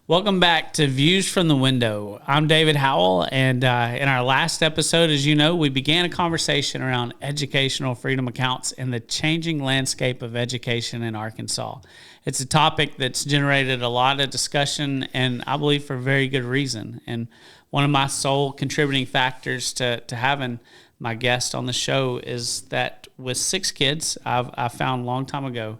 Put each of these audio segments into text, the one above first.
Welcome back to Views from the Window. I'm David Howell, and in our last episode, as you know, we began a conversation around educational freedom accounts and the changing landscape of education in Arkansas. It's a topic that's generated a lot of discussion, and I believe for very good reason. And one of my sole contributing factors to having my guest on the show is that with 6 kids, I found a long time ago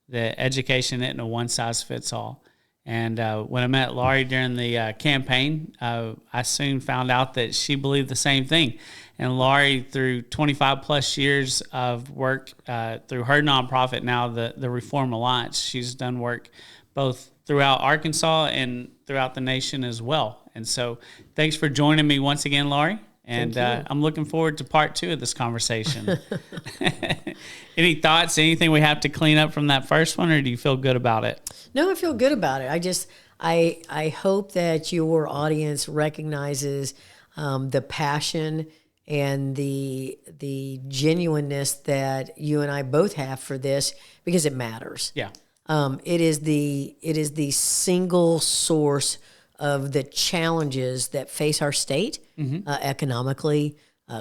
that education isn't a one-size-fits-all. And when I met Laurie during the campaign, I soon found out that she believed the same thing. And Laurie, through 25 plus years of work through her nonprofit now, the Reform Alliance, she's done work both throughout Arkansas and throughout the nation as well. And so thanks for joining me once again, Laurie. And I'm looking forward to part 2 of this conversation. Any thoughts, anything we have to clean up from that first one, or do you feel good about it? No, I feel good about it. I hope that your audience recognizes the passion and the genuineness that you and I both have for this, because it matters. Yeah. It is the single source of the challenges that face our state, economically,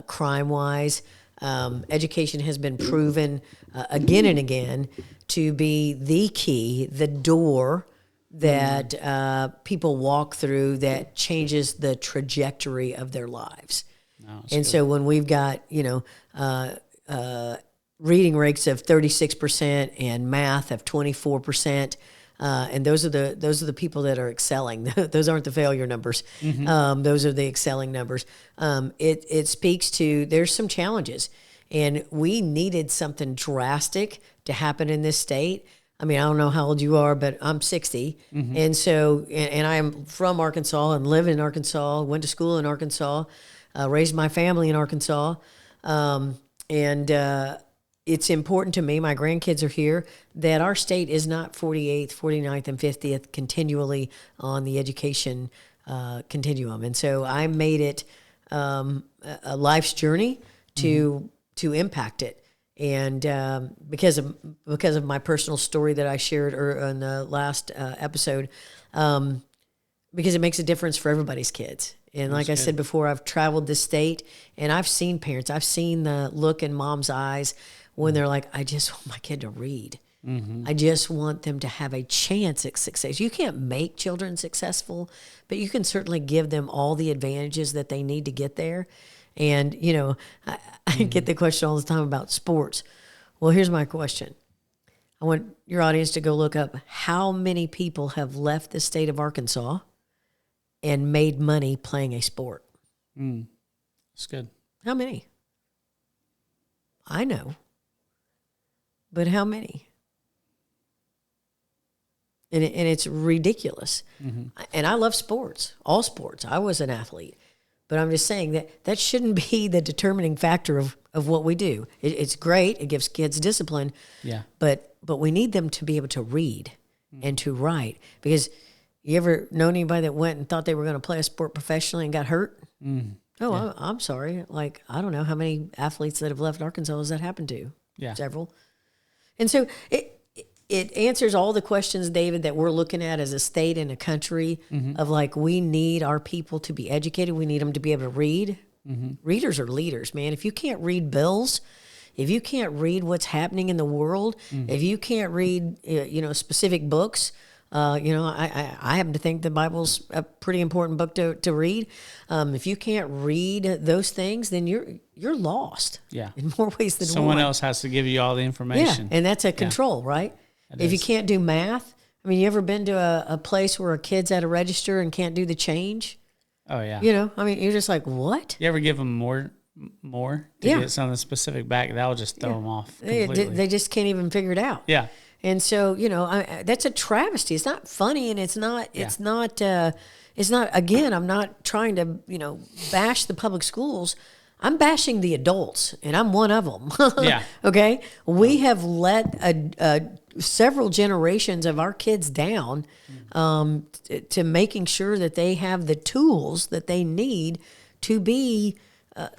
crime-wise. Education has been proven again and again to be the key, the door that people walk through that changes the trajectory of their lives. So when we've got, reading rates of 36% and math of 24%, and those are the people that are excelling. Those aren't the failure numbers. Those are the excelling numbers. It speaks to there's some challenges, and we needed something drastic to happen in this state. I mean, I don't know how old you are, but I'm 60, and so and I am from Arkansas and live in Arkansas. Went to school in Arkansas, raised my family in Arkansas, and it's important to me, my grandkids are here, that our state is not 48th, 49th, and 50th continually on the education continuum. And so I made it a life's journey to impact it. And because of my personal story that I shared in the last episode, because it makes a difference for everybody's kids. And like I said before, I've traveled this state, and I've seen parents. I've seen the look in mom's eyes when they're like, I just want my kid to read. I just want them to have a chance at success. You can't make children successful, but you can certainly give them all the advantages that they need to get there. And, I get the question all the time about sports. Well, here's my question. I want your audience to go look up how many people have left the state of Arkansas and made money playing a sport. That's good. How many? I know. But how many? And it's ridiculous. And I love sports, all sports. I was an athlete. But I'm just saying that shouldn't be the determining factor of what we do. It's great. It gives kids discipline. Yeah. But we need them to be able to read and to write. Because you ever known anybody that went and thought they were going to play a sport professionally and got hurt? Oh, yeah. I'm sorry. Like, I don't know how many athletes that have left Arkansas has that happened to. Yeah. Several. And so it answers all the questions, David, that we're looking at as a state and a country of like, we need our people to be educated. We need them to be able to read. Readers are leaders, man. If you can't read bills, if you can't read what's happening in the world, if you can't read, specific books, I happen to think the Bible's a pretty important book to read. If you can't read those things, then you're lost. Yeah. In more ways than someone one. else has to give you all the information. Yeah, and that's a control, right? If you can't do math, I mean, you ever been to a place where a kid's at a register and can't do the change? Oh yeah. You're just like, what? You ever give them more to get something specific back? That'll just throw them off completely. They just can't even figure it out. Yeah. And so, that's a travesty. It's not funny, and it's not. Again, I'm not trying to, bash the public schools. I'm bashing the adults, and I'm one of them. Yeah. Okay. We have let several generations of our kids down to making sure that they have the tools that they need to be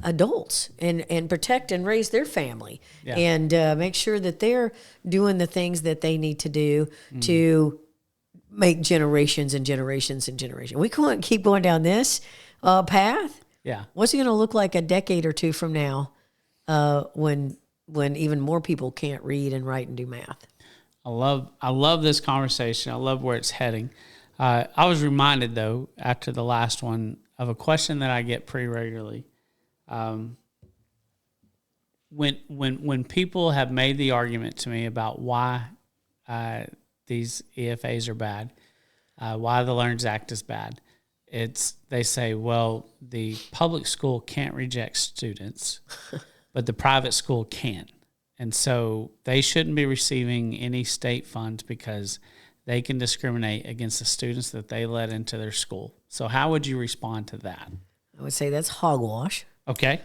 adults and protect and raise their family and make sure that they're doing the things that they need to do to make generations and generations and generations. We can't keep going down this path. Yeah. What's it going to look like a decade or two from now when even more people can't read and write and do math? I love this conversation. I love where it's heading. I was reminded, though, after the last one, of a question that I get pretty regularly. When people have made the argument to me about why these EFAs are bad, why the LEARNS Act is bad, they say, well, the public school can't reject students, but the private school can. And so they shouldn't be receiving any state funds because they can discriminate against the students that they let into their school. So how would you respond to that? I would say that's hogwash. Okay.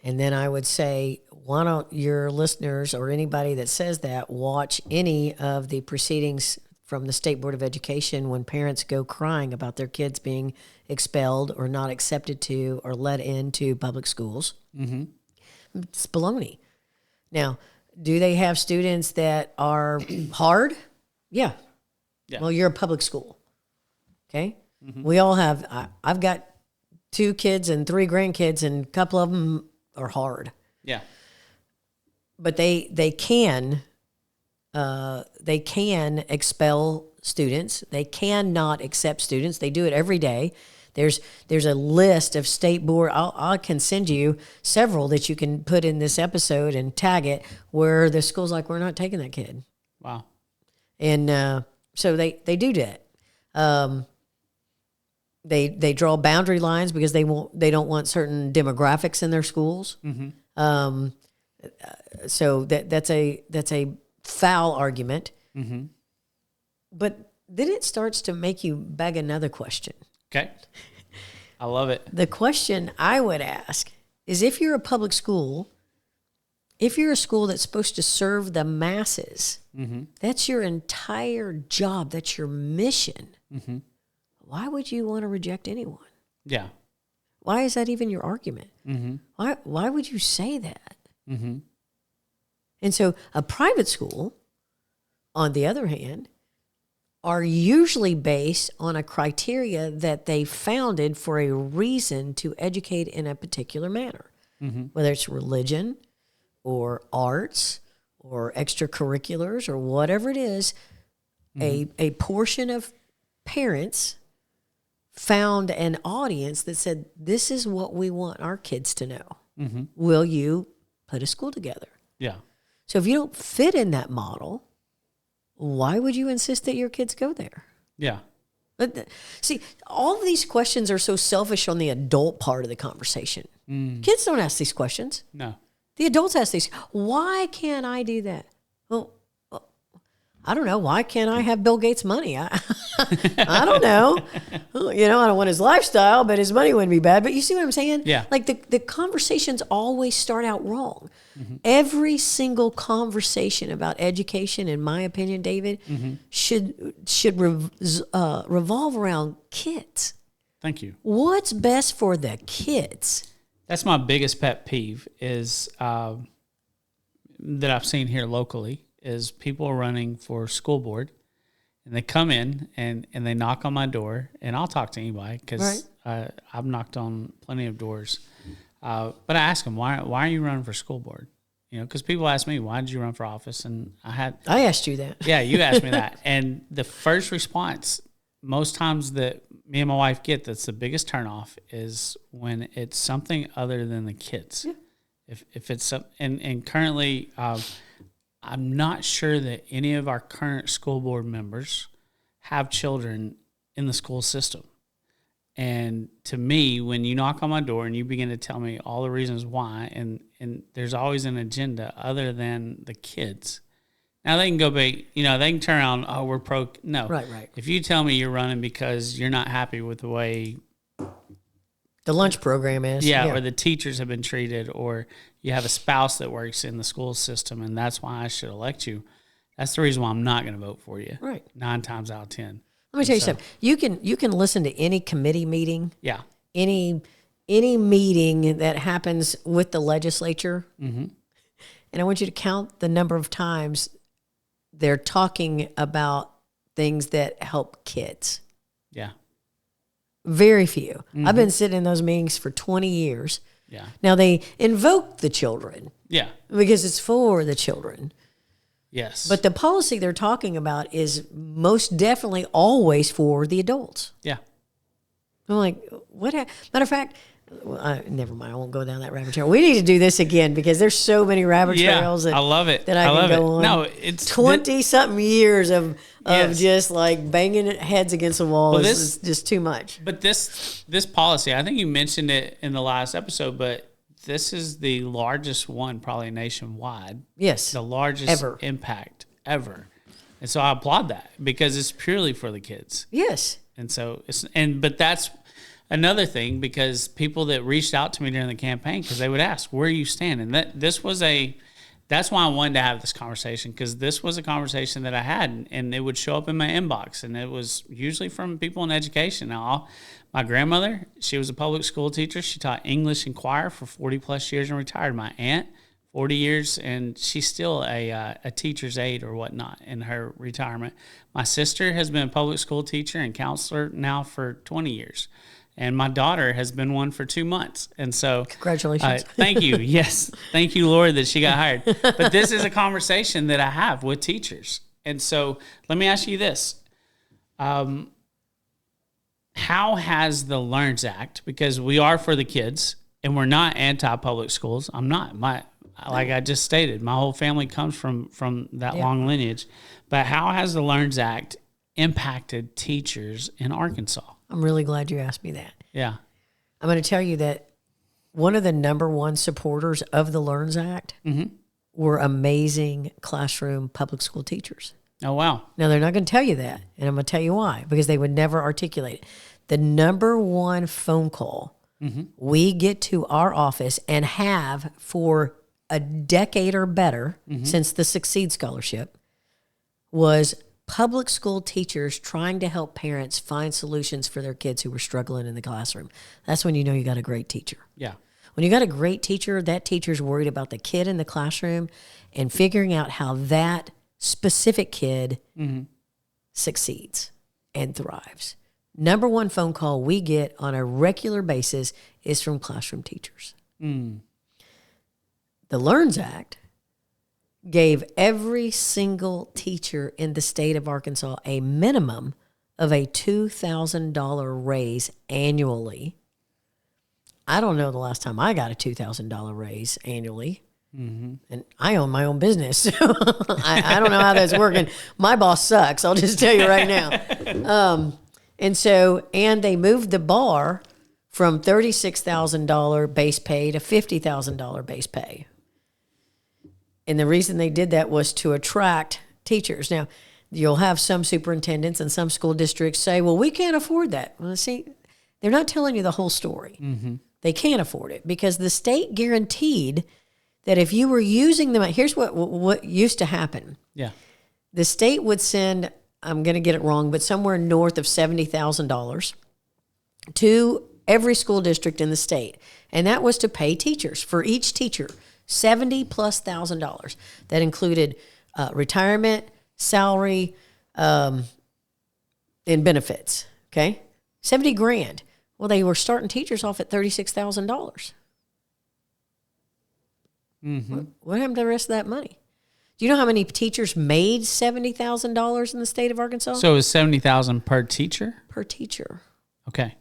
And then I would say, why don't your listeners or anybody that says that watch any of the proceedings from the State Board of Education when parents go crying about their kids being expelled or not accepted to or let into public schools. Mm-hmm. It's baloney. Now, do they have students that are hard? Yeah. Well, you're a public school. Okay? Mm-hmm. We all have, I've got 2 kids and 3 grandkids, and a couple of them are hard. Yeah. But they can expel students. They cannot accept students. They do it every day. There's a list of state board. I can send you several that you can put in this episode and tag it where the school's like, we're not taking that kid. Wow. And so they do that. They draw boundary lines because they don't want certain demographics in their schools. Mm-hmm. So that's a foul argument. Mm-hmm. But then it starts to make you beg another question. Okay. I love it. The question I would ask is, if you're a public school, if you're a school that's supposed to serve the masses, mm-hmm. that's your entire job, that's your mission. Mm-hmm. Why would you want to reject anyone? Yeah. Why is that even your argument? Mm-hmm. Why would you say that? Mm-hmm. And so a private school, on the other hand, are usually based on a criteria that they founded for a reason to educate in a particular manner, mm-hmm. whether it's religion or arts or extracurriculars or whatever it is. Mm-hmm. A portion of parents found an audience that said, this is what we want our kids to know. Mm-hmm. Will you put a school together? Yeah. So if you don't fit in that model, why would you insist that your kids go there? Yeah. But see, all of these questions are so selfish on the adult part of the conversation. Mm. Kids don't ask these questions. No. The adults ask these. Why can't I do that? Well, I don't know. Why can't I have Bill Gates' money? I don't know. I don't want his lifestyle, but his money wouldn't be bad. But you see what I'm saying? Yeah. Like the conversations always start out wrong. Mm-hmm. Every single conversation about education, in my opinion, David, mm-hmm. should revolve around kids. Thank you. What's best for the kids? That's my biggest pet peeve is that I've seen here locally. Is people are running for school board, and they come in and they knock on my door, and I'll talk to anybody because I've knocked on plenty of doors. But I ask them, why are you running for school board? Because people ask me, why did you run for office? And I asked you that. Yeah, you asked me that. And the first response, most times that me and my wife get, that's the biggest turnoff, is when it's something other than the kids. Yeah. If it's and currently. I'm not sure that any of our current school board members have children in the school system. And to me, when you knock on my door and you begin to tell me all the reasons why, and there's always an agenda other than the kids. Now they can go back, they can turn around, oh, we're pro. No. Right. If you tell me you're running because you're not happy with the way the lunch program is. Yeah, or the teachers have been treated, or you have a spouse that works in the school system, and that's why I should elect you. That's the reason why I'm not going to vote for you. Right. 9 times out of 10. Let me tell you something. You can listen to any committee meeting. Yeah. Any meeting that happens with the legislature, mm-hmm. and I want you to count the number of times they're talking about things that help kids. Yeah. Very few. I've been sitting in those meetings for 20 years. Yeah. Now they invoke the children. Yeah. Because it's for the children. Yes. But the policy they're talking about is most definitely always for the adults. Yeah. I'm like, what? Matter of fact, never mind. I won't go down that rabbit trail. We need to do this again because there's so many rabbit trails. That, I love it. That I can go on. No, it's 20-something years of just like banging heads against the wall is just too much. But this policy, I think you mentioned it in the last episode, but this is the largest one probably nationwide. Yes. The largest impact ever. And so I applaud that because it's purely for the kids. Yes. And so but that's another thing because people that reached out to me during the campaign because they would ask, where you stand? And that's why I wanted to have this conversation because this was a conversation that I had and it would show up in my inbox and it was usually from people in education. Now, my grandmother, she was a public school teacher. She taught English and choir for 40 plus years and retired. My aunt, 40 years, and she's still a teacher's aide or whatnot in her retirement. My sister has been a public school teacher and counselor now for 20 years. And my daughter has been one for 2 months. And so congratulations. Thank you. Yes. Thank you, Lord, that she got hired. But this is a conversation that I have with teachers. And so let me ask you this. How has the LEARNS Act, because we are for the kids and we're not anti-public schools. I'm not. Like I just stated, my whole family comes from that long lineage. But how has the LEARNS Act impacted teachers in Arkansas? I'm really glad you asked me that. Yeah. I'm going to tell you that one of the number one supporters of the LEARNS Act were amazing classroom public school teachers. Oh, wow. Now, they're not going to tell you that, and I'm going to tell you why, because they would never articulate it. The number one phone call we get to our office and have for a decade or better since the Succeed Scholarship was public school teachers trying to help parents find solutions for their kids who were struggling in the classroom. That's when you know you got a great teacher. Yeah. When you got a great teacher, that teacher's worried about the kid in the classroom and figuring out how that specific kid succeeds and thrives. Number one phone call we get on a regular basis is from classroom teachers. The LEARNS Act gave every single teacher in the state of Arkansas a minimum of a $2,000 raise annually. I don't know the last time I got a $2,000 raise annually. And I own my own business. So I don't know how that's working. My boss sucks. I'll just tell you right now. And they moved the bar from $36,000 base pay to $50,000 base pay. And the reason they did that was to attract teachers. Now, you'll have some superintendents and some school districts say, well, we can't afford that. Well, see, they're not telling you the whole story. They can't afford it because the state guaranteed that if you were using them, here's what used to happen. Yeah. The state would send, I'm going to get it wrong, but somewhere north of $70,000 to every school district in the state. And that was to pay teachers. For each teacher, $70,000+. That included retirement, salary, and benefits. Okay? $70,000. Well, they were starting teachers off at $36,000. What happened to the rest of that money? Do you know how many teachers made $70,000 in the state of Arkansas? So it was $70,000 per teacher? Per teacher. Okay.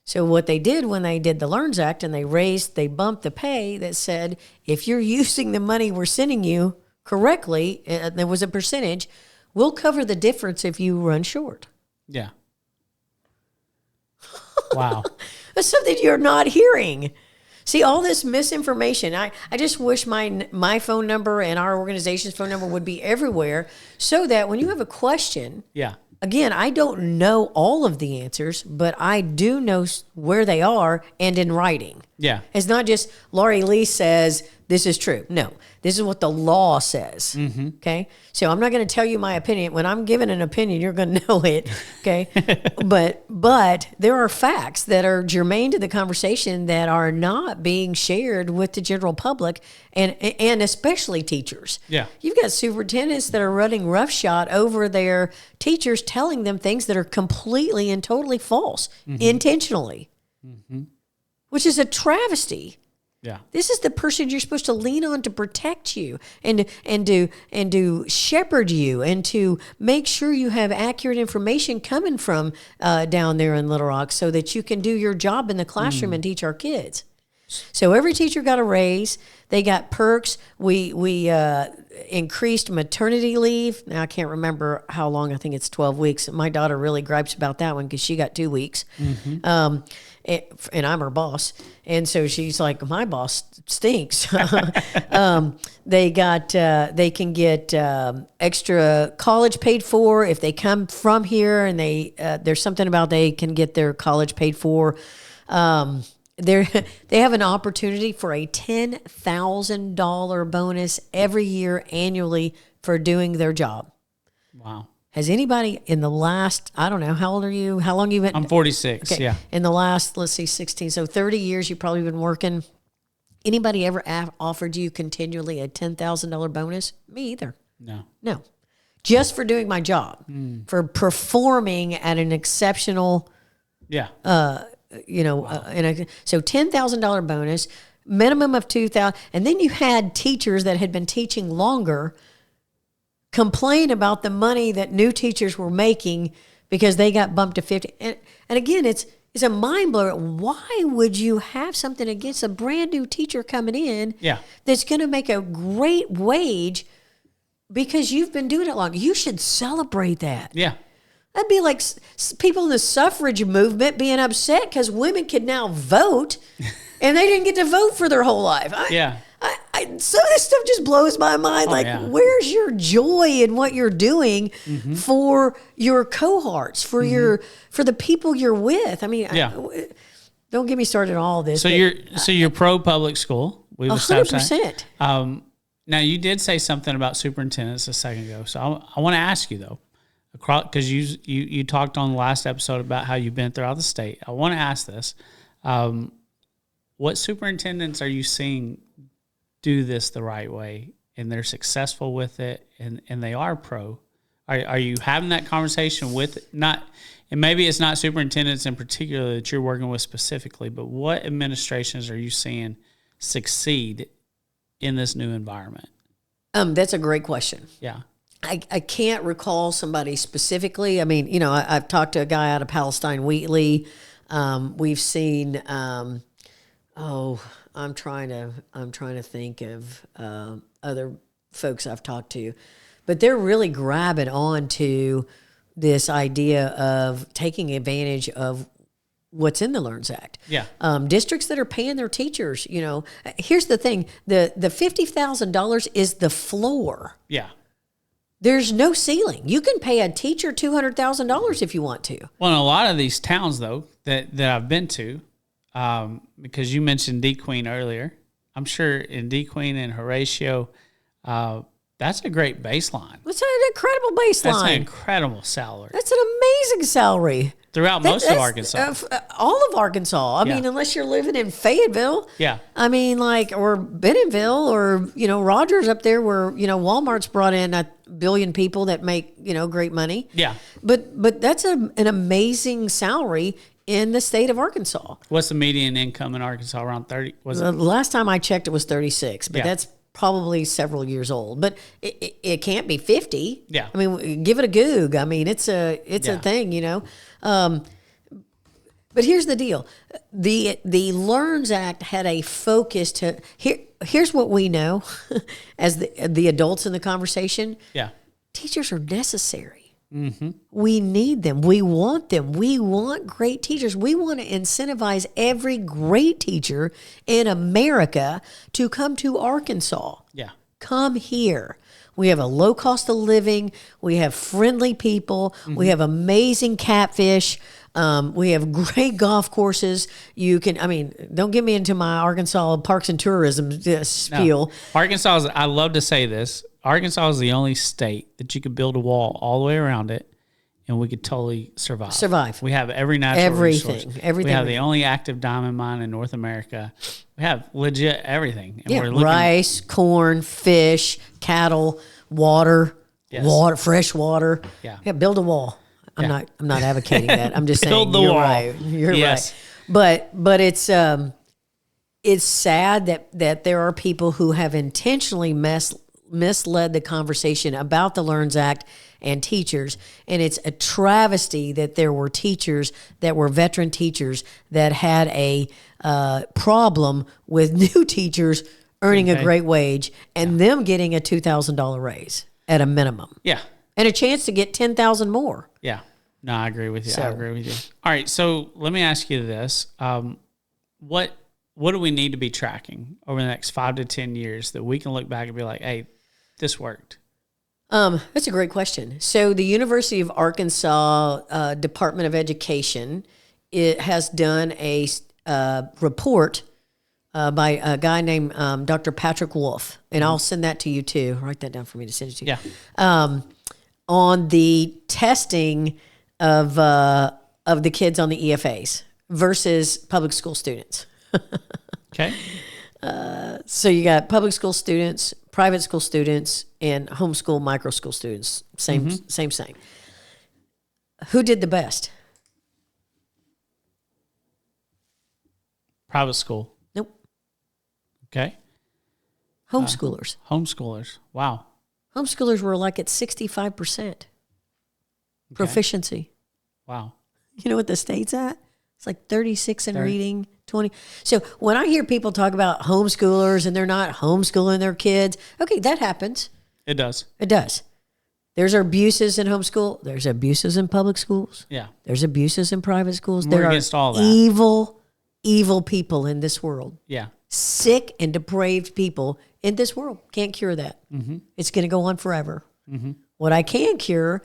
So what they did when they did the LEARNS Act and they bumped the pay that said, if you're using the money we're sending you correctly, there was a percentage, we'll cover the difference if you run short. Yeah. Wow. That's something you're not hearing. See, all this misinformation, I just wish my phone number and our organization's phone number would be everywhere so that when you have a question, again, I don't know all of the answers, but I do know where they are and in writing. Yeah. It's not just Laurie Lee says this is true. No, this is what the law says. Okay. So I'm not going to tell you my opinion. When I'm giving an opinion, you're going to know it. Okay. but there are facts that are germane to the conversation that are not being shared with the general public and especially teachers. Yeah. You've got superintendents that are running roughshod over their teachers, telling them things that are completely and totally false intentionally, which is a travesty. Yeah. This is the person you're supposed to lean on to protect you and to shepherd you and to make sure you have accurate information coming from down there in Little Rock so that you can do your job in the classroom and teach our kids. So every teacher got a raise. They got perks. We increased maternity leave. Now I can't remember how long. I think it's 12 weeks. My daughter really gripes about that one because she got 2 weeks. And I'm her boss. And so she's like, my boss stinks. They can get extra college paid for if they come from here, and there's something about they can get their college paid for. They have an opportunity for a $10,000 bonus every year annually for doing their job. Wow. Has anybody in the last, I don't know, how old are you? How long you been? I'm 46, okay. Yeah. In the last, let's see, 16, so 30 years you've probably been working. Anybody ever offered you continually a $10,000 bonus? Me either. No. Just for doing my job, for performing at an exceptional, Yeah. So $10,000 bonus, minimum of $2,000, and then you had teachers that had been teaching longer complain about the money that new teachers were making because they got bumped to 50. And again, it's a mind blower. Why would you have something against a brand new teacher coming in that's going to make a great wage because you've been doing it long? You should celebrate that. Yeah. That'd be like people in the suffrage movement being upset because women could now vote and they didn't get to vote for their whole life. Some of this stuff just blows my mind. Where's your joy in what you're doing for your cohorts, for the people you're with? I mean, don't get me started on all this. So you're pro public school. 100%. Now you did say something about superintendents a second ago. So I want to ask you though, because you talked on the last episode about how you've been throughout the state. I want to ask this: what superintendents are you seeing do this the right way, and they're successful with it, and they are pro? Are you having that conversation with not, and maybe it's not superintendents in particular that you're working with specifically, but what administrations are you seeing succeed in this new environment? That's a great question. Yeah. I can't recall somebody specifically. I mean, I've talked to a guy out of Palestine, Wheatley. We've seen, I'm trying to think of other folks I've talked to, but they're really grabbing on to this idea of taking advantage of what's in the LEARNS Act. Yeah. Districts that are paying their teachers, here's the thing, the $50,000 is the floor. Yeah. There's no ceiling. You can pay a teacher $200,000 if you want to. Well, in a lot of these towns, though, that I've been to, because you mentioned DeQueen earlier, I'm sure in DeQueen and Horatio, that's a great baseline. That's an incredible baseline. That's an incredible salary. That's an amazing salary. Throughout most of Arkansas. All of Arkansas. I mean, unless you're living in Fayetteville. Yeah. I mean, or Bentonville or, Rogers up there where, Walmart's brought in 1 billion people that make, great money. Yeah. But that's an amazing salary in the state of Arkansas. What's the median income in Arkansas? Around 30? The last time I checked, it was 36, but that's probably several years old. But it can't be 50. Yeah. I mean, give it a goog. I mean, it's a thing, But here's the deal. The LEARNS Act had a focus to here's what we know as the adults in the conversation. Yeah. Teachers are necessary. Mm-hmm. We need them. We want them. We want great teachers. We want to incentivize every great teacher in America to come to Arkansas. Yeah. Come here. We have a low cost of living. We have friendly people. Mm-hmm. We have amazing catfish. We have great golf courses. You can, I mean, don't get me into my Arkansas parks and tourism spiel. No. Arkansas is, I love to say this. Arkansas is the only state that you could build a wall all the way around it, and we could totally survive. We have every natural resource. Everything. We have the only active diamond mine in North America. We have legit everything. And we're looking, rice, corn, fish, cattle, water, fresh water. Yeah. Build a wall. I'm not advocating that. I'm just saying Build the you're wall. right. You're right. But it's sad that there are people who have intentionally misled the conversation about the LEARNS Act and teachers. And it's a travesty that there were teachers that were veteran teachers that had a problem with new teachers earning a great wage and them getting a $2,000 raise at a minimum. Yeah. And a chance to get 10,000 more. Yeah. No, I agree with you. I agree with you. All right. So let me ask you this. What do we need to be tracking over the next 5 to 10 years that we can look back and be like, hey, this worked? That's a great question. So the University of Arkansas Department of Education, it has done a report by a guy named Dr. Patrick Wolf, and I'll send that to you too. Write that down for me to send it to you. Yeah. On the testing of the kids on the EFAs versus public school students. Okay. So you got public school students, private school students, and homeschool micro school students. Same. Who did the best? Private school. Nope. Okay. Homeschoolers. Homeschoolers. Wow. Homeschoolers were like at 65% proficiency. Wow. You know what the state's at? It's like 36 in reading, 20. So when I hear people talk about homeschoolers and they're not homeschooling their kids, okay, that happens. It does. It does. There's abuses in homeschool. There's abuses in public schools. Yeah. There's abuses in private schools. We're there against are all that. evil people in this world. Yeah. Sick and depraved people in this world. Can't cure that. Mm-hmm. It's going to go on forever. Mm-hmm. What I can cure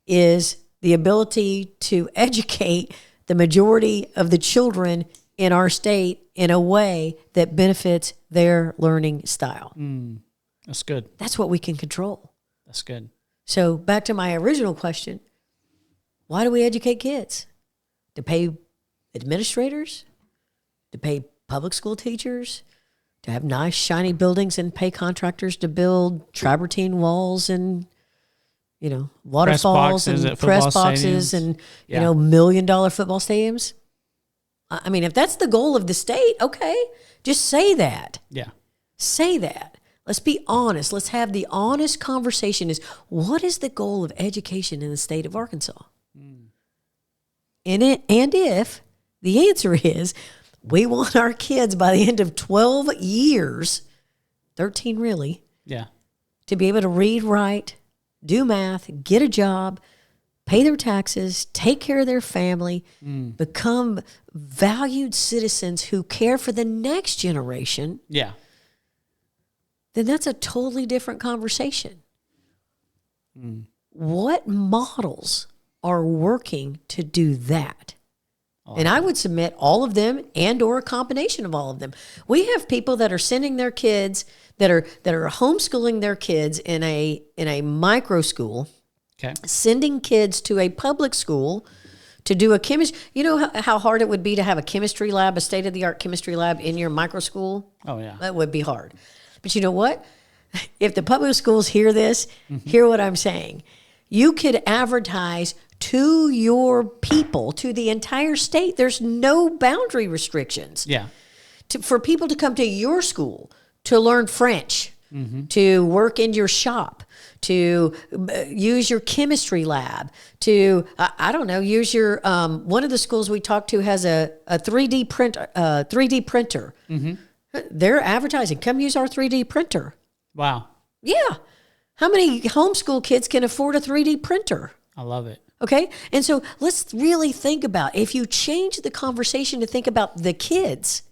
is the ability to educate the majority of the children in our state in a way that benefits their learning style. That's good. That's what we can control. That's good. So back to my original question, why do we educate kids? To pay administrators? To pay public school teachers? To have nice, shiny buildings and pay contractors to build travertine walls and, waterfalls and press boxes and, $1 million football stadiums? I mean, if that's the goal of the state, okay, just say that. Yeah. Say that. Let's be honest. Let's have the honest conversation is, what is the goal of education in the state of Arkansas? And if the answer is, we want our kids by the end of 12 years, 13 really, to be able to read, write, do math, get a job, pay their taxes, take care of their family, become valued citizens who care for the next generation. Yeah. Then that's a totally different conversation. What models are working to do that? And I would submit all of them and or a combination of all of them. We have people that are sending their kids, that are homeschooling their kids in a micro school, sending kids to a public school to do a chemistry. You know how hard it would be to have a chemistry lab, a state-of-the-art chemistry lab in your micro school? Oh, yeah. That would be hard. But you know what? If the public schools hear this, hear what I'm saying. You could advertise to your people, to the entire state. There's no boundary restrictions. Yeah. For people to come to your school to learn French, to work in your shop, to use your chemistry lab, to, I don't know, use your, one of the schools we talked to has a 3D printer. They're advertising, come use our 3D printer. Wow. Yeah. How many homeschool kids can afford a 3D printer? I love it. Okay. And so let's really think about, if you change the conversation to think about the kids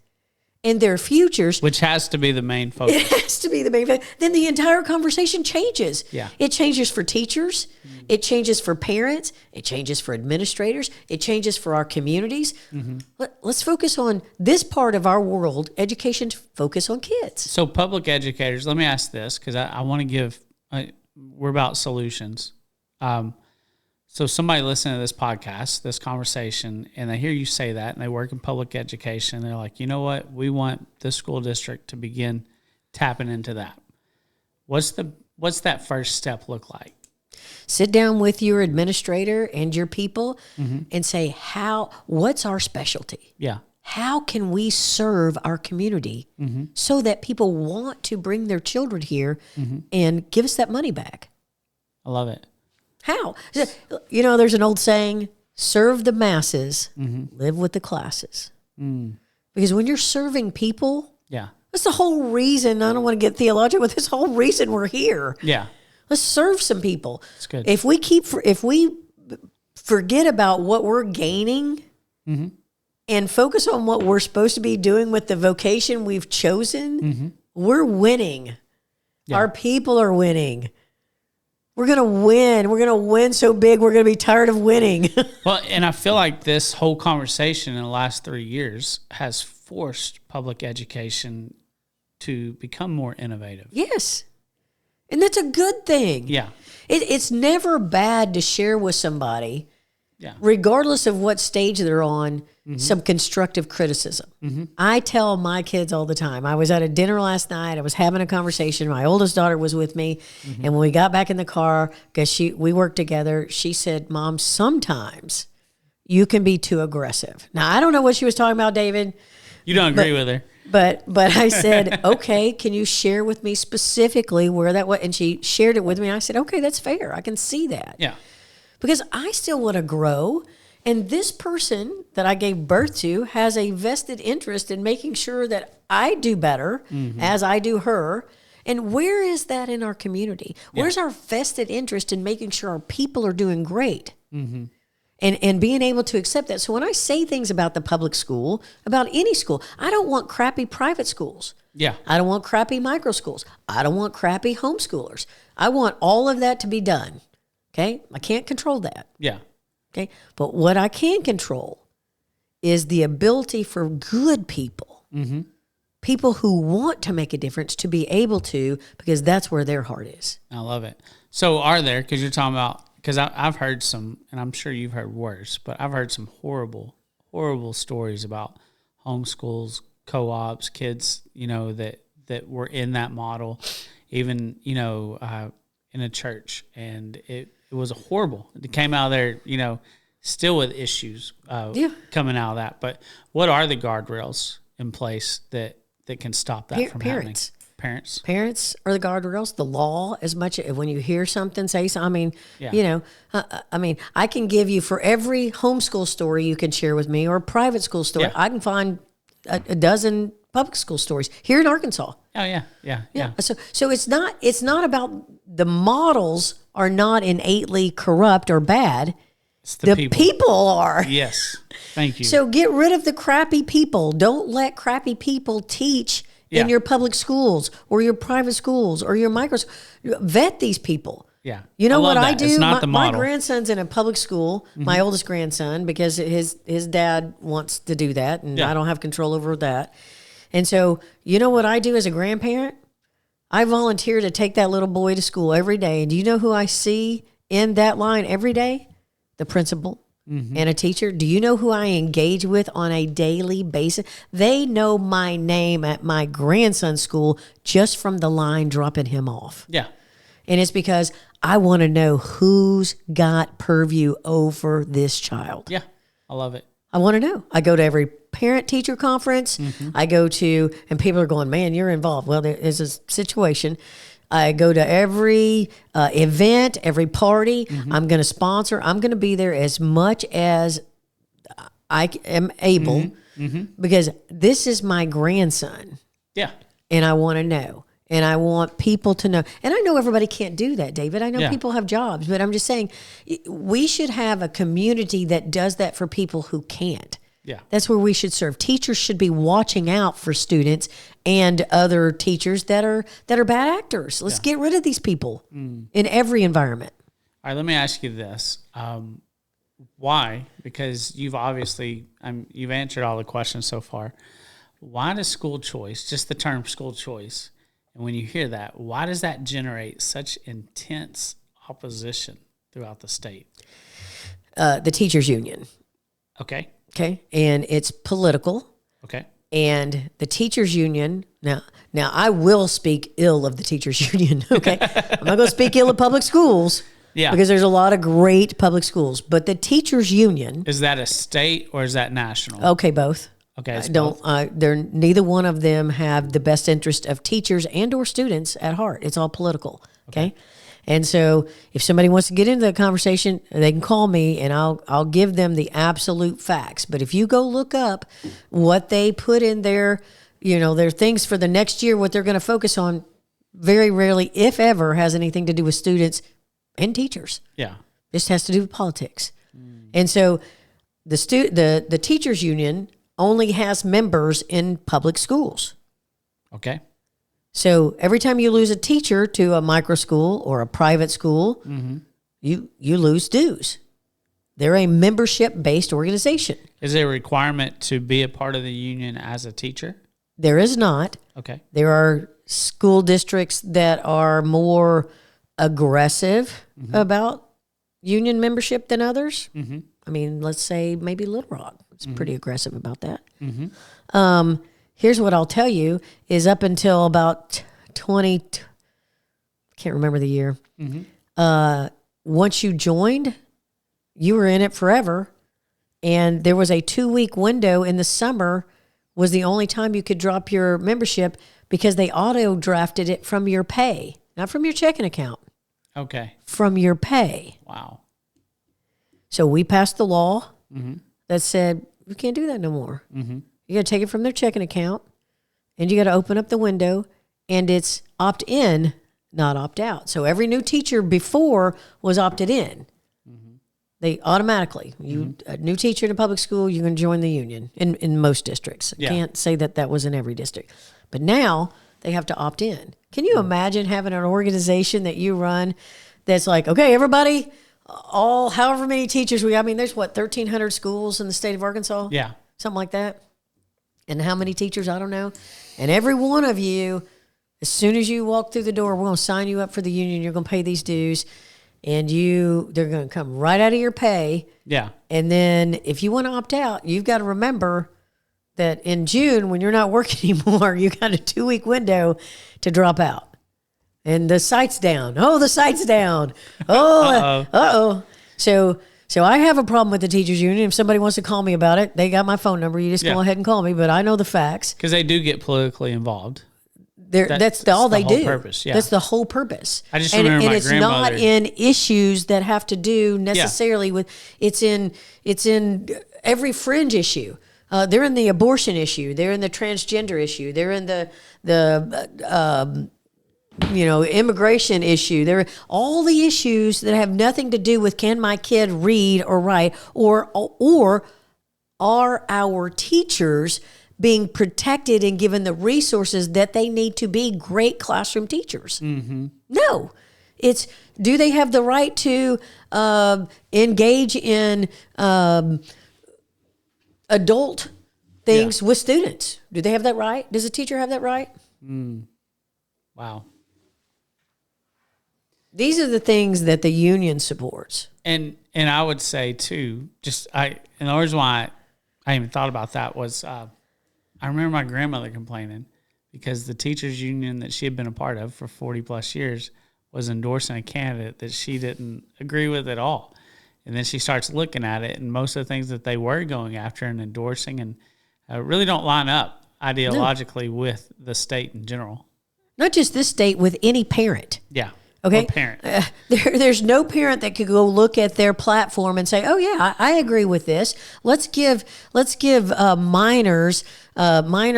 and their futures. Which has to be the main focus. It has to be the main thing. Then the entire conversation changes. Yeah. It changes for teachers. It changes for parents. It changes for administrators. It changes for our communities. Let's focus on this part of our world, education, to focus on kids. So public educators, let me ask this, because I want to give, we're about solutions. So somebody listening to this podcast, this conversation, and they hear you say that, and they work in public education, they're like, you know what? We want this school district to begin tapping into that. What's that first step look like? Sit down with your administrator and your people and say, what's our specialty? Yeah. How can we serve our community so that people want to bring their children here and give us that money back? I love it. How? You know, there's an old saying, serve the masses, live with the classes. Because when you're serving people, that's the whole reason. I don't want to get theological, but this whole reason we're here. Yeah. Let's serve some people. That's good. If we forget about what we're gaining and focus on what we're supposed to be doing with the vocation we've chosen, we're winning. Yeah. Our people are winning. We're going to win. We're going to win so big, we're going to be tired of winning. Well, and I feel like this whole conversation in the last 3 years has forced public education to become more innovative. Yes. And that's a good thing. Yeah. It's never bad to share with somebody, regardless of what stage they're on, some constructive criticism. I tell my kids all the time. I was at a dinner last night. I was having a conversation. My oldest daughter was with me. And when we got back in the car, because we worked together, she said, Mom, sometimes you can be too aggressive. Now, I don't know what she was talking about, David. You don't agree with her. But I said, okay, can you share with me specifically where that was? And she shared it with me. And I said, okay, that's fair. I can see that. Yeah. Because I still want to grow. And this person that I gave birth to has a vested interest in making sure that I do better as I do her. And where is that in our community? Where's our vested interest in making sure our people are doing great? And being able to accept that. So when I say things about the public school, about any school, I don't want crappy private schools. Yeah. I don't want crappy micro schools. I don't want crappy homeschoolers. I want all of that to be done. Okay? I can't control that. Yeah. Okay? But what I can control is the ability for good people, people who want to make a difference, to be able to, because that's where their heart is. I love it. So are there, because you're talking about, because I've heard some, and I'm sure you've heard worse, but I've heard some horrible, horrible stories about homeschools, co-ops, kids, you know, that were in that model, even, you know, in a church. And it was horrible. It came out of there, you know, still with issues coming out of that. But what are the guardrails in place that can stop that from happening? Parents are the guardrails. The law, as much when you hear something, say something. I mean, you know, I can give you, for every homeschool story you can share with me, or a private school story, I can find a dozen public school stories here in Arkansas. Oh yeah. So it's not about, the models are not innately corrupt or bad. It's the people are. Yes. Thank you. So get rid of the crappy people. Don't let crappy people teach in your public schools or your private schools or your micro. Vet these people. Yeah. You know what I do? It's not my grandson's in a public school, my oldest grandson, because his dad wants to do that, and I don't have control over that. And so, you know what I do as a grandparent? I volunteer to take that little boy to school every day. And do you know who I see in that line every day? The principal and a teacher. Do you know who I engage with on a daily basis? They know my name at my grandson's school just from the line dropping him off. Yeah. And it's because I want to know who's got purview over this child. Yeah. I love it. I want to know. I go to every parent-teacher conference. I go to, and people are going, man, you're involved. Well, there is a situation. I go to every event, every party. I'm going to sponsor. I'm going to be there as much as I am able because this is my grandson. Yeah. And I want to know. And I want people to know. And I know everybody can't do that, David. I know people have jobs, but I'm just saying we should have a community that does that for people who can't. Yeah. That's where we should serve. Teachers should be watching out for students and other teachers that are bad actors. Let's get rid of these people in every environment. All right, let me ask you this. Why? Because you've obviously, you've answered all the questions so far. Why does school choice, just the term school choice, and when you hear that, why does that generate such intense opposition throughout the state? The teachers union. Okay. Okay. And it's political. Okay. And the teachers union, now I will speak ill of the teachers union. Okay. I'm not going to speak ill of public schools. Yeah. Because there's a lot of great public schools. But the teachers union. Is that a state or is that national? Okay, both. Okay. They're neither one of them have the best interest of teachers and or students at heart. It's all political. Okay. And so if somebody wants to get into that conversation, they can call me and I'll give them the absolute facts. But if you go look up what they put in their things for the next year, what they're going to focus on, very rarely, if ever, has anything to do with students and teachers. Yeah. This has to do with politics. And so the teachers union only has members in public schools. Okay. So every time you lose a teacher to a micro school or a private school, you lose dues. They're a membership-based organization. Is there a requirement to be a part of the union as a teacher? There is not. Okay. There are school districts that are more aggressive about union membership than others. I mean, let's say maybe Little Rock. It's pretty aggressive about that. Here's what I'll tell you is up until about I can't remember the year. Once you joined, you were in it forever. And there was a 2-week window in the summer was the only time you could drop your membership because they auto drafted it from your pay, not from your checking account. Okay. From your pay. Wow. So we passed the law that said, we can't do that no more. You got to take it from their checking account and you got to open up the window and it's opt in, not opt out. So every new teacher before was opted in. They automatically, a new teacher in a public school, you can join the union in most districts. I can't say that was in every district. But now they have to opt in. Can you imagine having an organization that you run that's like, okay, everybody, however many teachers there's 1,300 schools in the state of Arkansas? Yeah. Something like that. And how many teachers? I don't know. And every one of you, as soon as you walk through the door, we're going to sign you up for the union. You're going to pay these dues. And they're going to come right out of your pay. Yeah. And then if you want to opt out, you've got to remember that in June, when you're not working anymore, you got a 2-week window to drop out. And the site's down. Oh, the site's down. Oh, uh-oh. So I have a problem with the teachers union. If somebody wants to call me about it, they got my phone number. You just go ahead and call me. But I know the facts. Because they do get politically involved. That's all they do. Purpose, yeah. That's the whole purpose. I just remember my grandmother. And it's not in issues that have to do necessarily with. It's in every fringe issue. They're in the abortion issue. They're in the transgender issue. They're in the immigration issue. There are all the issues that have nothing to do with can my kid read or write or are our teachers being protected and given the resources that they need to be great classroom teachers. No. It's, do they have the right to engage in adult things with students? Do they have that right? Does a teacher have that right? Wow. These are the things that the union supports. And I would say too, and the reason why I even thought about that was I remember my grandmother complaining because the teachers union that she had been a part of for 40 plus years was endorsing a candidate that she didn't agree with at all. And then she starts looking at it, and most of the things that they were going after and endorsing and really don't line up ideologically with the state in general. Not just this state, with any parent. Yeah. Okay. Or parent. There's no parent that could go look at their platform and say, "Oh yeah, I agree with this. Let's give minor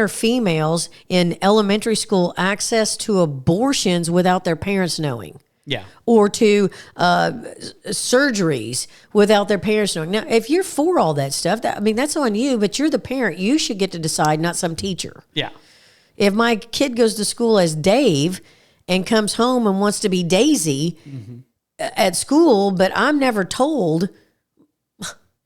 females in elementary school access to abortions without their parents knowing." Yeah. Or to surgeries without their parents knowing. Now, if you're for all that stuff, that's on you, but you're the parent. You should get to decide, not some teacher. Yeah. If my kid goes to school as Dave and comes home and wants to be Daisy at school, but I'm never told,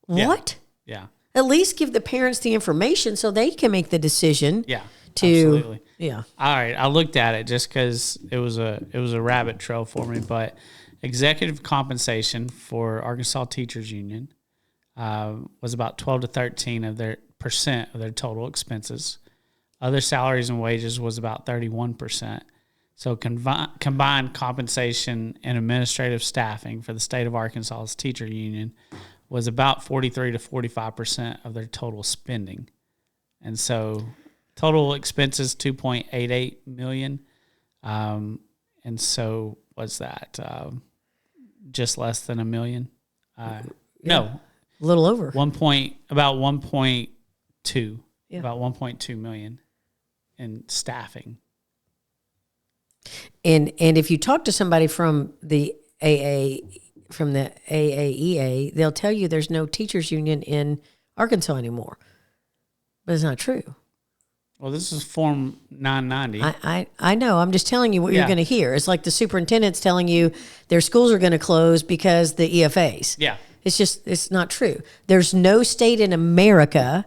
what? Yeah. At least give the parents the information so they can make the decision. Yeah. To, absolutely. Yeah. All right. I looked at it just because it was a rabbit trail for me, but executive compensation for Arkansas Teachers Union was about 12 to 13 of their percent of their total expenses. Other salaries and wages was about 31%. So combined compensation and administrative staffing for the state of Arkansas's teacher union was about 43 to 45% of their total spending. And so total expenses, $2.88 million. And so what's that? Just less than $1 million? No. A little over. About 1.2. Yeah. About 1.2 million in staffing. And if you talk to somebody from the AAEA, they'll tell you there's no teachers union in Arkansas anymore. But it's not true. Well, this is Form 990. I know. I'm just telling you what you're going to hear. It's like the superintendent's telling you their schools are going to close because the EFAs. Yeah. It's not true. There's no state in America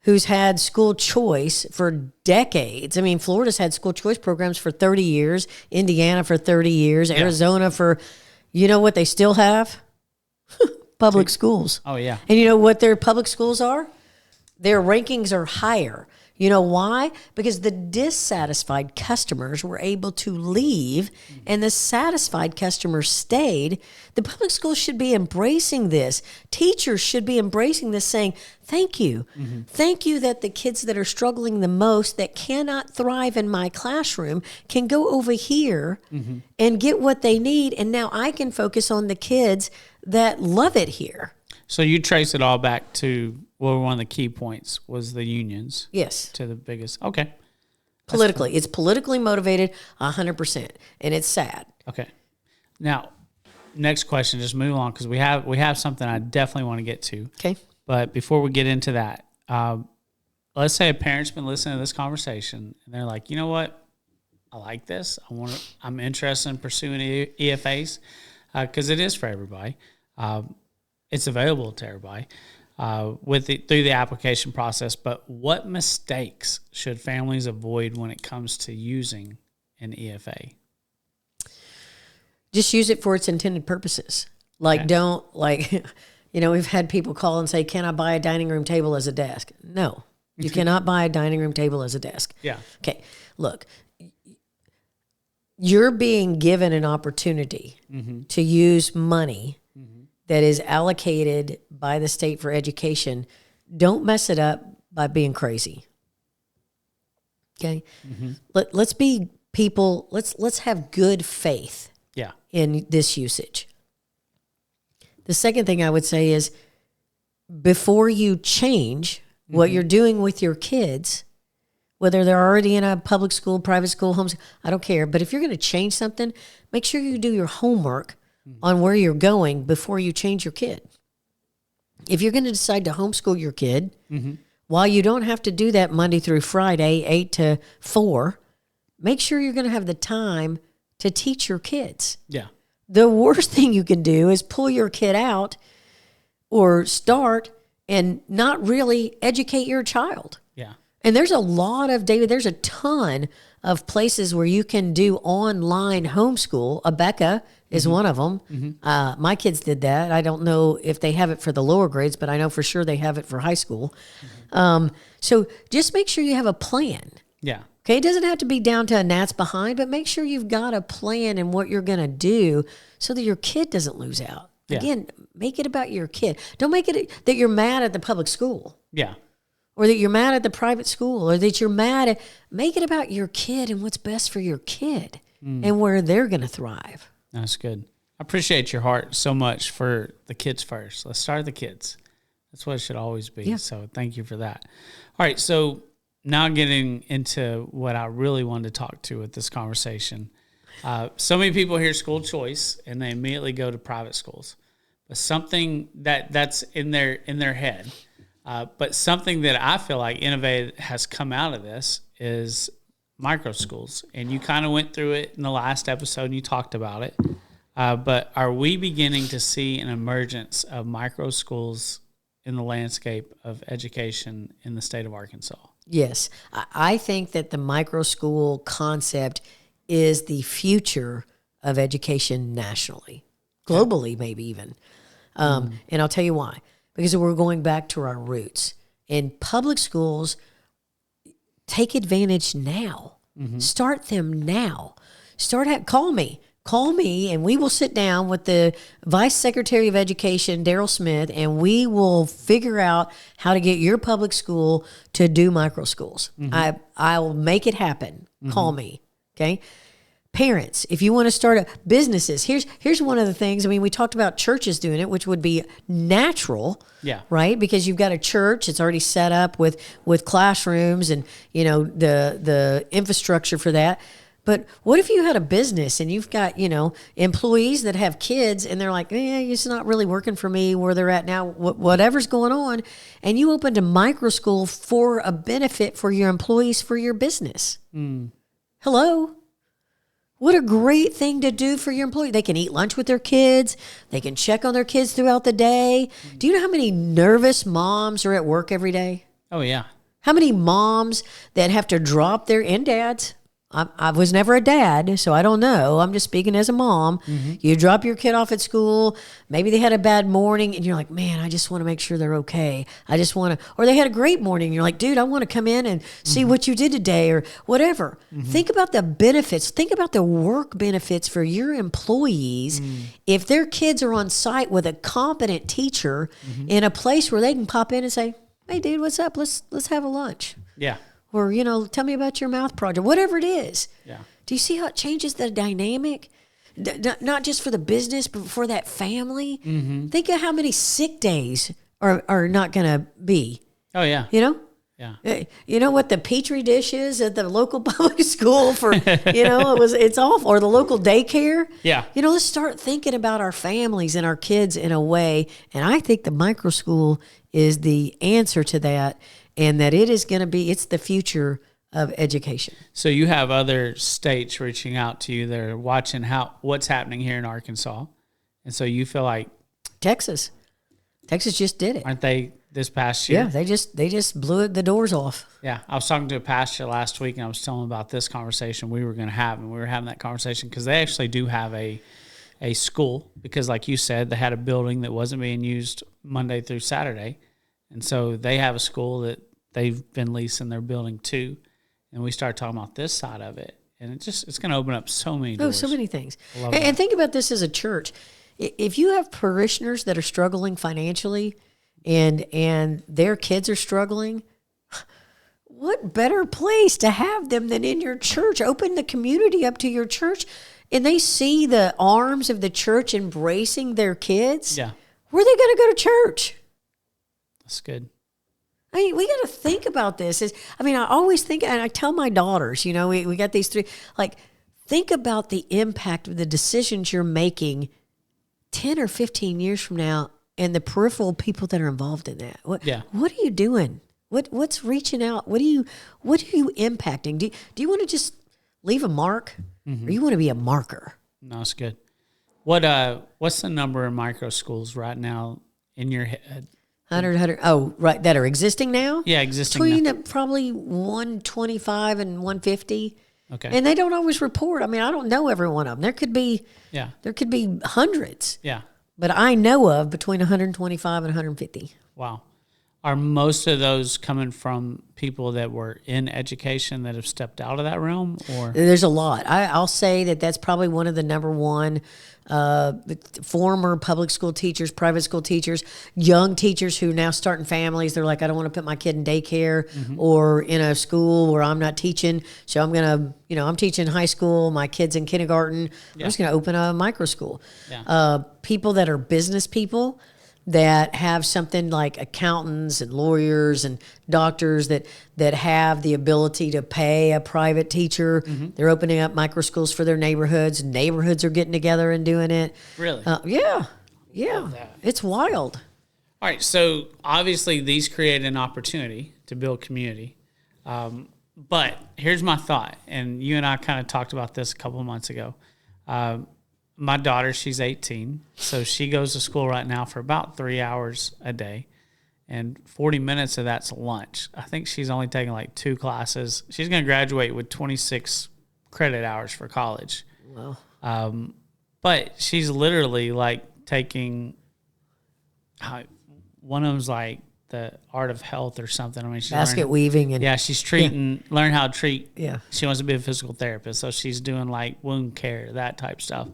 who's had school choice for decades. I mean, Florida's had school choice programs for 30 years, Indiana for 30 years, Arizona for, you know what they still have? Public schools. Oh, yeah. And you know what their public schools are? Their rankings are higher. You know why? Because the dissatisfied customers were able to leave and the satisfied customers stayed. The public schools should be embracing this. Teachers should be embracing this, saying, thank you. Mm-hmm. Thank you that the kids that are struggling the most, that cannot thrive in my classroom, can go over here and get what they need. And now I can focus on the kids that love it here. So you trace it all back to, well, one of the key points was the unions. Yes. To the biggest. Okay. Politically. It's politically motivated 100%. And it's sad. Okay. Now, next question, just move on because we have something I definitely want to get to. Okay. But before we get into that, let's say a parent's been listening to this conversation and they're like, you know what? I like this. I'm interested in pursuing EFAs because it is for everybody. It's available to everybody through the application process. But what mistakes should families avoid when it comes to using an EFA? Just use it for its intended purposes. We've had people call and say, can I buy a dining room table as a desk? No, you cannot buy a dining room table as a desk. Yeah. Okay, look, you're being given an opportunity to use money that is allocated by the state for education. Don't mess it up by being crazy. Okay? Let's be people, let's have good faith in this usage. The second thing I would say is before you change what you're doing with your kids, whether they're already in a public school, private school, homeschool, I don't care. But if you're going to change something, make sure you do your homework on where you're going before you change your kid. If you're going to decide to homeschool your kid, while you don't have to do that Monday through Friday, 8 to 4, make sure you're going to have the time to teach your kids. Yeah. The worst thing you can do is pull your kid out or start and not really educate your child. Yeah. And there's a ton of places where you can do online homeschool. Abeka is one of them. My kids did that. I don't know if they have it for the lower grades, but I know for sure they have it for high school. So just make sure you have a plan. Yeah. Okay, it doesn't have to be down to a gnat's behind, but make sure you've got a plan in what you're going to do so that your kid doesn't lose out. Yeah. Again, make it about your kid. Don't make it that you're mad at the public school. Yeah. Or that you're mad at the private school, or that you're mad at, make it about your kid and what's best for your kid and where they're going to thrive. That's good. I appreciate your heart so much for the kids first. Let's start with the kids. That's what it should always be. Yeah. So thank you for that. All right. So now getting into what I really wanted to talk to with this conversation. So many people hear school choice and they immediately go to private schools, but something that's in their head. But something that I feel like innovative has come out of this is micro schools, and you kind of went through it in the last episode and you talked about it. But are we beginning to see an emergence of micro schools in the landscape of education in the state of Arkansas? Yes. I think that the micro school concept is the future of education nationally, globally, maybe even. And I'll tell you why. Because we're going back to our roots. And public schools, take advantage now. Start them now. Call me, and we will sit down with the Vice Secretary of Education, Darrell Smith, and we will figure out how to get your public school to do micro schools. I will make it happen. Call me, okay? Parents, if you want to start businesses, here's one of the things. I mean, we talked about churches doing it, which would be natural, right? Because you've got a church, it's already set up with classrooms and the infrastructure for that. But what if you had a business and you've got employees that have kids and they're like, it's not really working for me where they're at now, whatever's going on, and you opened a micro school for a benefit for your employees for your business. Hello. What a great thing to do for your employee. They can eat lunch with their kids. They can check on their kids throughout the day. Do you know how many nervous moms are at work every day? Oh, yeah. How many moms that have to drop and dads? I was never a dad, so I don't know. I'm just speaking as a mom. You drop your kid off at school. Maybe they had a bad morning, and you're like, man, I just want to make sure they're okay. Or they had a great morning. And you're like, dude, I want to come in and see what you did today or whatever. Think about the benefits. Think about the work benefits for your employees if their kids are on site with a competent teacher in a place where they can pop in and say, hey, dude, what's up? Let's have a lunch. Yeah. Or, tell me about your math project, whatever it is. Yeah. Do you see how it changes the dynamic? Not just for the business, but for that family. Think of how many sick days are not going to be. Oh, yeah. Yeah. You know what the petri dish is at the local public school for, it's awful. Or the local daycare. Yeah. Let's start thinking about our families and our kids in a way. And I think the micro school is the answer to that. And that it's the future of education. So you have other states reaching out to you. They're watching what's happening here in Arkansas. And so you feel like Texas just did it. Aren't they this past year? Yeah, they just blew the doors off. Yeah. I was talking to a pastor last week and I was telling him about this conversation we were going to have. And we were having that conversation because they actually do have a school because like you said, they had a building that wasn't being used Monday through Saturday. And so they have a school that they've been leasing their building to, and we started talking about this side of it, and it's going to open up so many doors. Oh, so many things. And think about this as a church. If you have parishioners that are struggling financially and their kids are struggling, what better place to have them than in your church? Open the community up to your church, and they see the arms of the church embracing their kids. Yeah. Where are they going to go to church? That's good. I mean, we got to think about this. I always think, and I tell my daughters, we got these three, think about the impact of the decisions you're making 10 or 15 years from now and the peripheral people that are involved in that. What are you doing? What's reaching out? What are you impacting? Do you want to just leave a mark or you want to be a marker? No, it's good. What's the number of micro schools right now in your head? 100. Oh, right. That are existing now? Yeah, existing Between probably 125 and 150. Okay. And they don't always report. I don't know every one of them. There could be hundreds. Yeah. But I know of between 125 and 150. Wow. Are most of those coming from people that were in education that have stepped out of that realm? Or there's a lot. I'll say that's probably one of the number one former public school teachers, private school teachers, young teachers who now starting families. They're like, I don't want to put my kid in daycare or in a school where I'm not teaching. So I'm going to, I'm teaching high school, my kid's in kindergarten. I'm just going to open a micro school. Yeah. People that are business people that have something like accountants and lawyers and doctors that have the ability to pay a private teacher. They're opening up micro schools for their neighborhoods. Neighborhoods are getting together and doing it. Really? Yeah. It's wild. All right. So obviously these create an opportunity to build community. But here's my thought, and you and I kind of talked about this a couple of months ago. My daughter, she's 18, so she goes to school right now for about 3 hours a day, and 40 minutes of that's lunch. I think she's only taking like 2 classes. She's going to graduate with 26 credit hours for college. Wow. But she's literally like taking, one of them's like the art of health or something. I mean, she's basket weaving and she's learn how to treat. Yeah. She wants to be a physical therapist, so she's doing like wound care, that type stuff.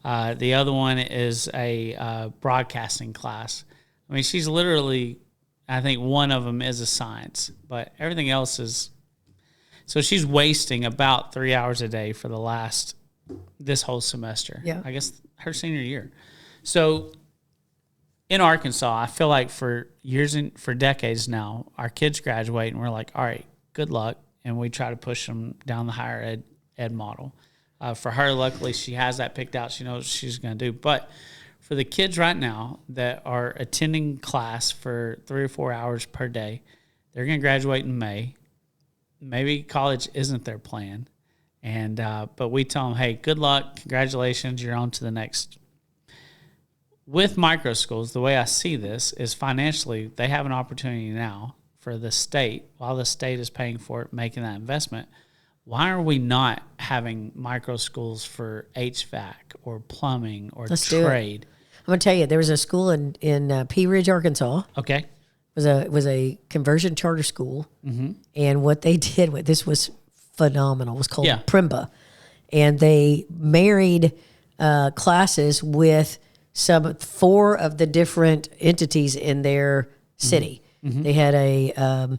The other one is a broadcasting class. I mean, she's literally, I think one of them is a science, but everything else is. So she's wasting about 3 hours a day for this whole semester. Yeah. I guess her senior year. So in Arkansas, I feel like for years and for decades now, our kids graduate and we're like, all right, good luck. And we try to push them down the higher ed model. For her, luckily, she has that picked out. She knows what she's going to do. But for the kids right now that are attending class for 3 or 4 hours per day, they're going to graduate in May. Maybe college isn't their plan. And but we tell them, hey, good luck, congratulations, you're on to the next. With micro schools, the way I see this is financially, they have an opportunity now for the state, while the state is paying for it, making that investment. Why are we not having micro schools for HVAC or plumbing or trade? I'm going to tell you, there was a school in Pea Ridge, Arkansas. Okay. It was a conversion charter school. And what they did, this was phenomenal. It was called Primba. And they married classes with 4 of the different entities in their city. They had a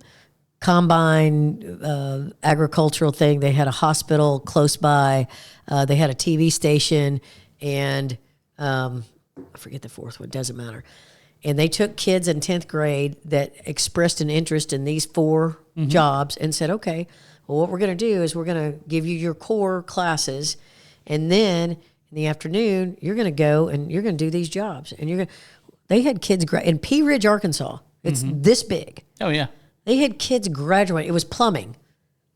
combine agricultural thing. They had a hospital close by. They had a TV station, and I forget the 4th one. Doesn't matter. And they took kids in 10th grade that expressed an interest in these 4 jobs and said, okay, well, what we're going to do is we're going to give you your core classes, and then in the afternoon you're going to go and you're going to do these jobs. And they had kids in Pea Ridge, Arkansas. It's this big. Oh yeah. They had kids graduate. It was plumbing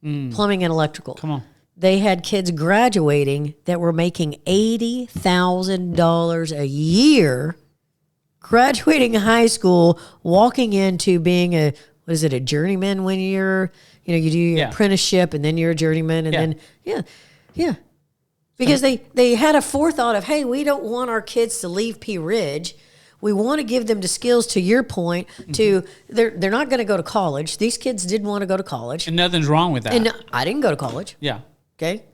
and electrical. Come on. They had kids graduating that were making $80,000 a year, graduating high school, walking into being a journeyman when you do your apprenticeship, and then you're a journeyman, and then because they had a forethought of, hey, we don't want our kids to leave Pea Ridge. We want to give them the skills, to your point, they're not going to go to college. These kids didn't want to go to college. And nothing's wrong with that. And I didn't go to college. Yeah. Okay.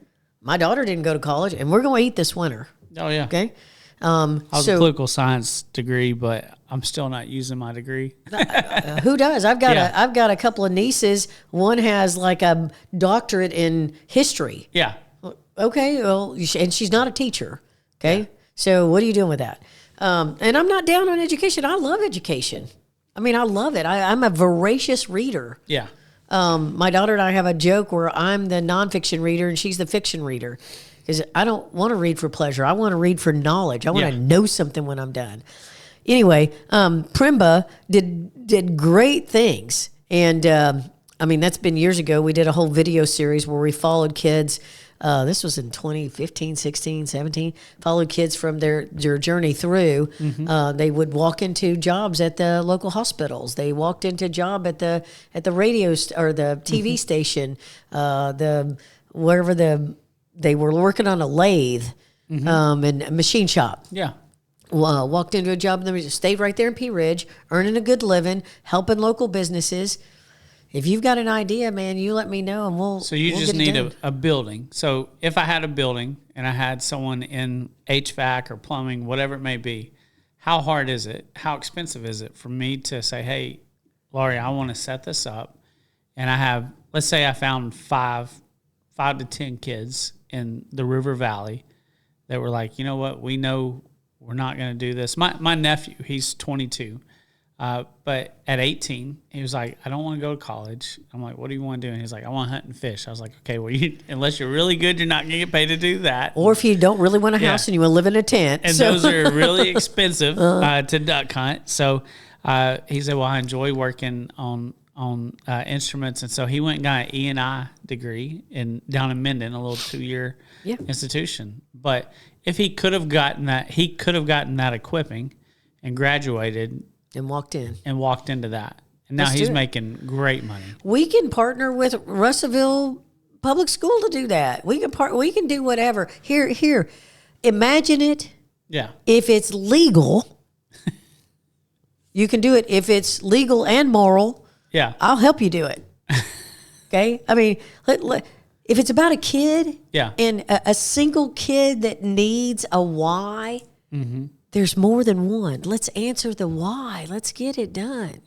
My daughter didn't go to college, and we're going to eat this winter. Oh, yeah. Okay. I was a political science degree, but I'm still not using my degree. Who does? I've got a couple of nieces. One has like a doctorate in history. Yeah. Okay. Well, and she's not a teacher. Okay. Yeah. So what are you doing with that? And I'm not down on education. I love education. I mean, I love it. I'm a voracious reader. Yeah. My daughter and I have a joke where I'm the nonfiction reader and she's the fiction reader, because I don't want to read for pleasure. I want to read for knowledge. I want to know something when I'm done. Anyway, Primba did great things. And, I mean, that's been years ago. We did a whole video series where we followed kids. This was in 2015, 16, 17. Followed kids from their journey through. They would walk into jobs at the local hospitals. They walked into a job at the radio or the TV station. They were working on a lathe and a machine shop. Yeah. Walked into a job and then stayed right there in Pea Ridge, earning a good living, helping local businesses. If you've got an idea, man, you let me know, and we'll. So you just need a building. So if I had a building and I had someone in HVAC or plumbing, whatever it may be, how hard is it? How expensive is it for me to say, hey, Laurie, I want to set this up, and I have, let's say I found five to 10 kids in the River Valley that were like, you know what, we know we're not going to do this. My nephew, he's 22. But at 18, he was like, I don't want to go to college. I'm like, what do you want to do? And he's like, I want to hunt and fish. I was like, okay, well, unless you're really good, you're not going to get paid to do that. Or if you don't really want a house and you want to live in a tent. And those are really expensive to duck hunt. So he said, well, I enjoy working on instruments. And so he went and got an E&I degree down in Minden, a little 2-year institution. But if he could have gotten that equipping and graduated and walked into that. And now he's making great money. We can partner with Russellville Public School to do that. We can do whatever. Here. Imagine it. Yeah. If it's legal, you can do it. If it's legal and moral, I'll help you do it. Okay? I mean, if it's about a kid and a single kid that needs a why, there's more than one. Let's answer the why. Let's get it done.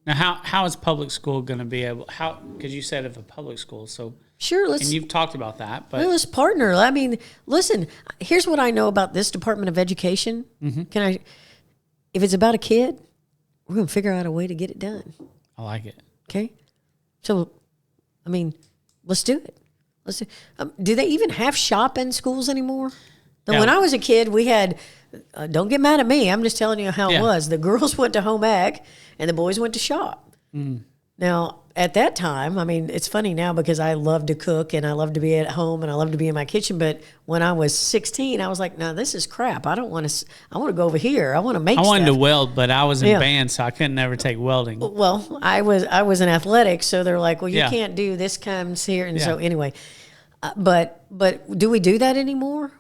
Now, how is public school going to be able? Because you said of a public school, so sure. And you've talked about that, but let's partner. I mean, listen. Here's what I know about this Department of Education. If it's about a kid, we're going to figure out a way to get it done. I like it. Okay. So, I mean, let's do it. Do they even have shop in schools anymore? Yeah. When I was a kid, we had. Don't get mad at me. I'm just telling you how it was. The girls went to home ec, and the boys went to shop. Now, at that time, I mean, it's funny now because I love to cook and I love to be at home and I love to be in my kitchen. But when I was 16, I was like, no, this is crap. I don't want to. I want to go over here. I want to make. I wanted to weld, but I was in band, so I couldn't ever take welding. Well, I was in athletics, so they're like, well, you can't do this. Comes here, and so anyway. But do we do that anymore?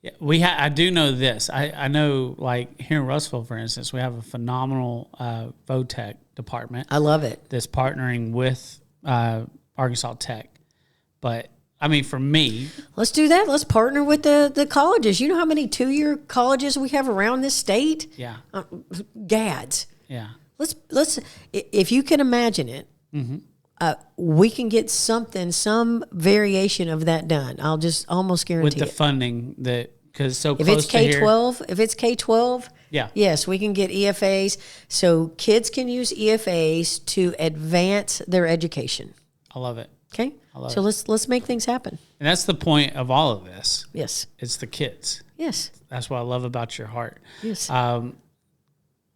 Yeah, I do know this. I know, like here in Russellville, for instance, we have a phenomenal VOTEC department. I love it. That's partnering with Arkansas Tech. But I mean, for me, let's do that. Let's partner with the colleges. You know how many 2-year colleges we have around this state? Yeah, gads. Yeah. Let's if you can imagine it. We can get some variation of that done. I'll just almost guarantee with the funding because so if close it's K-12, to here. If it's K-12, yes, we can get EFAs so kids can use EFAs to advance their education. I love it. Okay, so let's make things happen. And that's the point of all of this. Yes, it's the kids. Yes, that's what I love about your heart. Yes.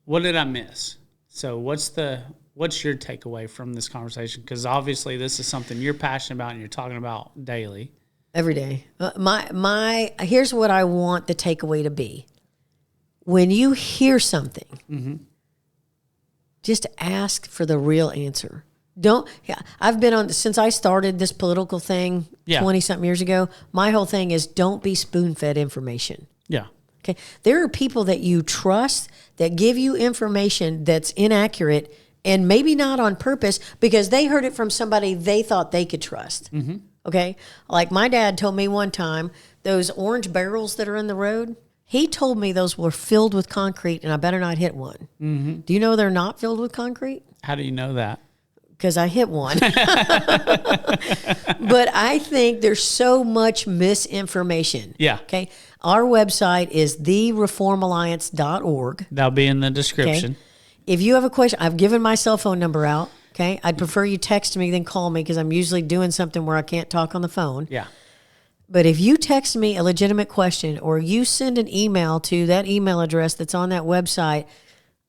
What did I miss? So what's your takeaway from this conversation? Because obviously this is something you're passionate about and you're talking about daily. Every day. Here's what I want the takeaway to be. When you hear something, just ask for the real answer. I've been on, since I started this political thing 20-something years ago, my whole thing is don't be spoon-fed information. Yeah. Okay. There are people that you trust that give you information that's inaccurate and maybe not on purpose because they heard it from somebody they thought they could trust. Okay? Like my dad told me one time, those orange barrels that are in the road, he told me those were filled with concrete and I better not hit one. Do you know they're not filled with concrete? How do you know that? Because I hit one. But I think there's so much misinformation. Yeah. Okay? Our website is thereformalliance.org. That'll be in the description. Okay? If you have a question, I've given my cell phone number out, okay? I'd prefer you text me than call me because I'm usually doing something where I can't talk on the phone. Yeah. But if you text me a legitimate question or you send an email to that email address that's on that website,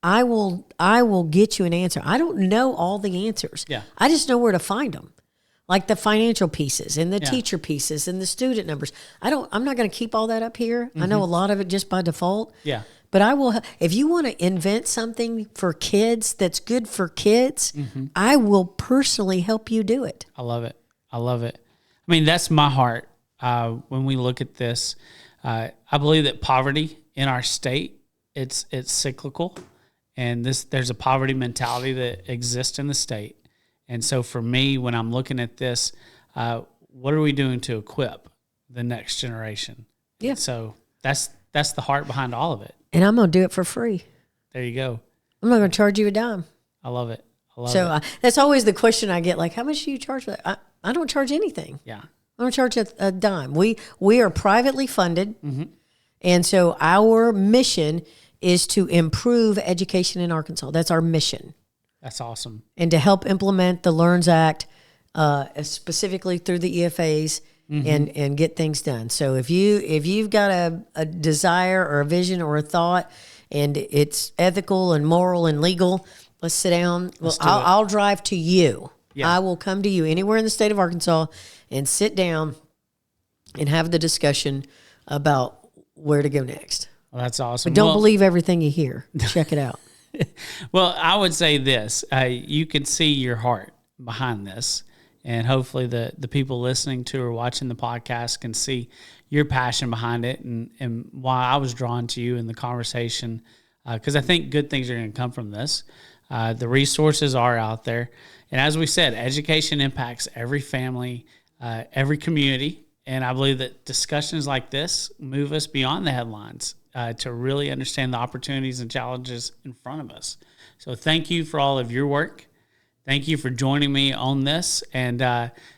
I will get you an answer. I don't know all the answers. Yeah. I just know where to find them. Like the financial pieces and the teacher pieces and the student numbers. I'm not going to keep all that up here. I know a lot of it just by default. Yeah. But I will, if you want to invent something for kids that's good for kids, I will personally help you do it. I love it. I love it. I mean, that's my heart. When we look at this, I believe that poverty in our state, it's cyclical, and there's a poverty mentality that exists in the state. And so for me, when I'm looking at this, what are we doing to equip the next generation? Yeah. So that's the heart behind all of it. And I'm going to do it for free. There you go. I'm not going to charge you a dime. I love it. That's always the question I get, like, how much do you charge for that? I don't charge anything. Yeah. I don't charge a dime. We are privately funded. And so our mission is to improve education in Arkansas. That's our mission. That's awesome. And to help implement the LEARNS Act, specifically through the EFAs, and get things done. So if you've got a desire or a vision or a thought, and it's ethical and moral and legal, let's sit down. I'll drive to you. Yeah. I will come to you anywhere in the state of Arkansas and sit down and have the discussion about where to go next. Well, that's awesome. But don't believe everything you hear. Check it out. Well, I would say this. You can see your heart behind this. And hopefully the people listening to or watching the podcast can see your passion behind it and why I was drawn to you in the conversation, because I think good things are going to come from this. The resources are out there. And as we said, education impacts every family, every community. And I believe that discussions like this move us beyond the headlines to really understand the opportunities and challenges in front of us. So thank you for all of your work. Thank you for joining me on this, and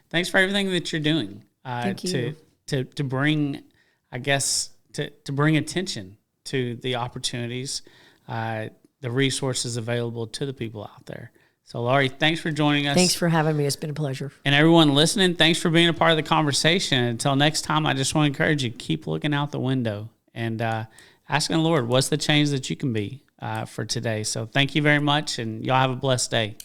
thanks for everything that you're doing to bring, I guess, to bring attention to the opportunities, the resources available to the people out there. So, Laurie, thanks for joining us. Thanks for having me. It's been a pleasure. And everyone listening, thanks for being a part of the conversation. Until next time, I just want to encourage you, keep looking out the window and asking the Lord, what's the change that you can be for today? So thank you very much, and y'all have a blessed day.